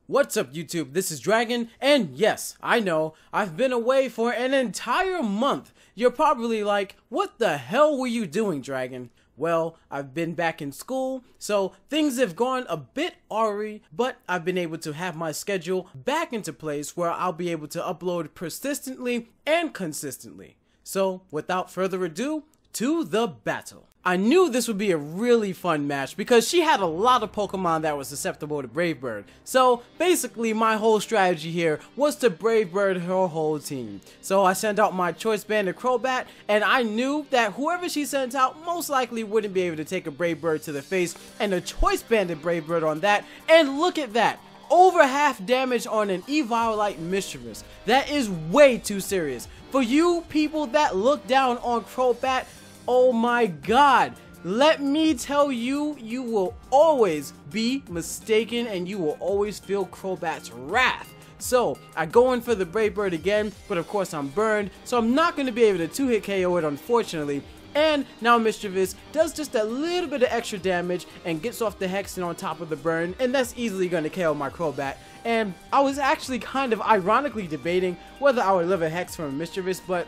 What's up YouTube, this is Dragon, and yes, I know, I've been away for an entire month. You're probably like, what the hell were you doing, Dragon? Well, I've been back in school, so things have gone a bit awry, but I've been able to have my schedule back into place where I'll be able to upload persistently and consistently. So, without further ado, to the battle. I knew this would be a really fun match because she had a lot of Pokemon that was susceptible to Brave Bird. So basically my whole strategy here was to Brave Bird her whole team. So I sent out my Choice Banded Crobat, and I knew that whoever she sent out most likely wouldn't be able to take a Brave Bird to the face, and a Choice Banded Brave Bird on that, and look at that. Over half damage on an Eviolite Mischievous. That is way too serious. For you people that look down on Crobat, oh my god, let me tell you, you will always be mistaken and you will always feel Crobat's wrath. So, I go in for the Brave Bird again, but of course I'm burned, so I'm not going to be able to two-hit KO it, unfortunately. And now Mischievous does just a little bit of extra damage and gets off the Hexen on top of the burn, and that's easily going to KO my Crobat. And I was actually kind of ironically debating whether I would live a Hex from Mischievous, but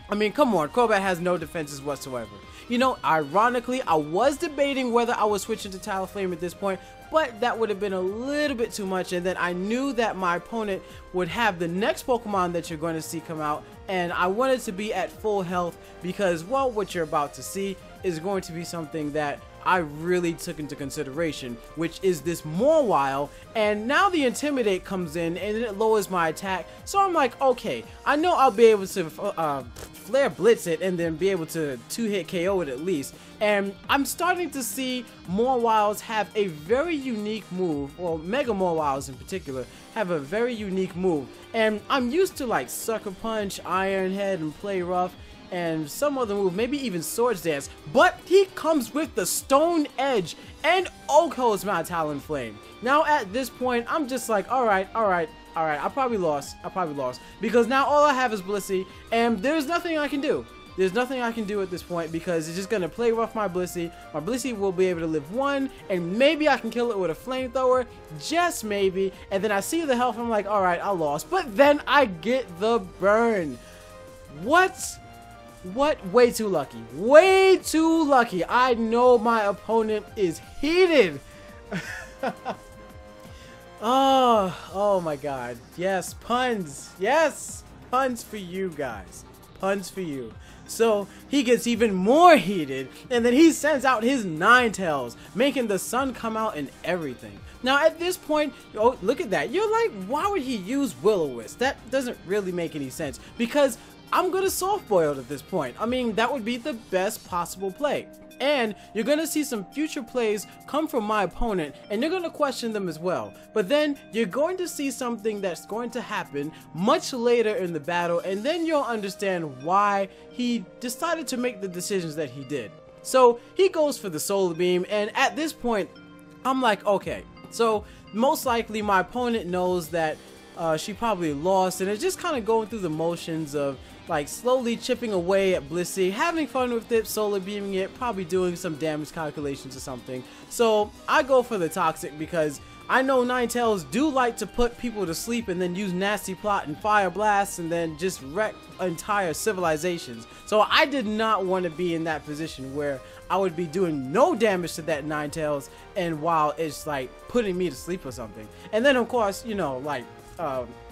I mean, come on, Crobat has no defenses whatsoever. You know, ironically, I was debating whether I was switching to Talonflame at this point, but that would have been a little bit too much, and then I knew that my opponent would have the next Pokemon that you're going to see come out, and I wanted to be at full health because, well, what you're about to see is going to be something that I really took into consideration, which is this Mawile, and now the Intimidate comes in and it lowers my attack, so I'm like, okay, I know I'll be able to Flare Blitz it and then be able to two-hit KO it at least, and I'm starting to see Mawiles have a very unique move, or Mega Mawiles in particular, have a very unique move, and I'm used to like Sucker Punch, Iron Head, and Play Rough, and some other move, maybe even Swords Dance, but he comes with the Stone Edge and Oko's my Talonflame. Now at this point, I'm just like, alright, I probably lost, because now all I have is Blissey, and there's nothing I can do. There's nothing I can do at this point because it's just going to play rough my Blissey. My Blissey will be able to live one, and maybe I can kill it with a flamethrower, just maybe, and then I see the health, I'm like, alright, I lost, but then I get the burn. What? Way too lucky. Way too lucky. I know my opponent is heated. Oh my god. Yes, puns. Yes, puns for you guys. Puns for you. So he gets even more heated, and then he sends out his Ninetales, making the sun come out and everything. Now at this point, oh, look at that. You're like, why would he use Will-O-Wisp? That doesn't really make any sense, because I'm gonna soft boil it at this point. I mean, that would be the best possible play. And you're gonna see some future plays come from my opponent, and you're gonna question them as well. But then you're going to see something that's going to happen much later in the battle, and then you'll understand why he decided to make the decisions that he did. So he goes for the Solar Beam, and at this point, I'm like, okay, so most likely my opponent knows that she probably lost, and it's just kind of going through the motions of like slowly chipping away at Blissey, having fun with it, solar beaming it, probably doing some damage calculations or something. So I go for the Toxic because I know Ninetales do like to put people to sleep and then use Nasty Plot and Fire Blast and then just wreck entire civilizations. So I did not want to be in that position where I would be doing no damage to that Ninetales, and while it's like putting me to sleep or something. And then of course, you know, like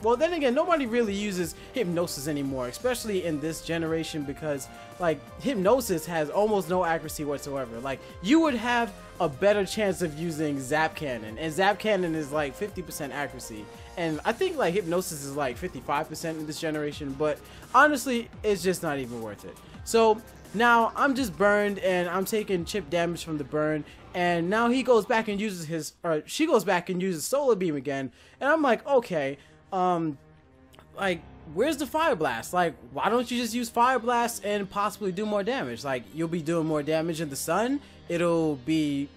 well, then again, nobody really uses Hypnosis anymore, especially in this generation, because like Hypnosis has almost no accuracy whatsoever. Like you would have a better chance of using Zap Cannon, and Zap Cannon is like 50% accuracy, and I think like Hypnosis is like 55% in this generation, but honestly it's just not even worth it. So now I'm just burned and I'm taking chip damage from the burn, and now he goes back and uses his, or she goes back and uses Solar Beam again, and I'm like, okay, like, where's the Fire Blast? Like, why don't you just use Fire Blast and possibly do more damage? Like, you'll be doing more damage in the sun. It'll be,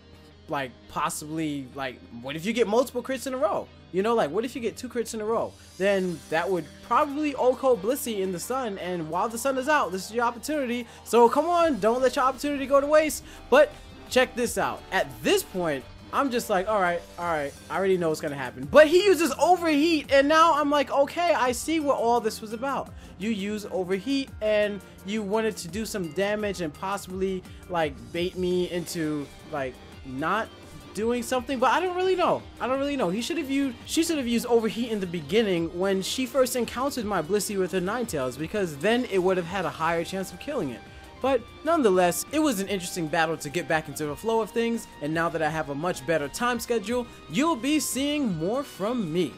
like, possibly, like, what if you get multiple crits in a row? You know, like, what if you get 2 crits in a row? Then that would probably Oko Blissey in the sun, and while the sun is out, this is your opportunity. So come on, don't let your opportunity go to waste. But check this out. At this point, I'm just like, all right, I already know what's gonna happen. But he uses overheat, and now I'm like, okay, I see what all this was about. You use overheat, and you wanted to do some damage and possibly like bait me into like not doing something, but I don't really know. She should have used overheat in the beginning when she first encountered my Blissey with her Ninetales, because then it would have had a higher chance of killing it. But nonetheless, it was an interesting battle to get back into the flow of things, and now that I have a much better time schedule, you'll be seeing more from me.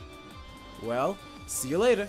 Well, see you later.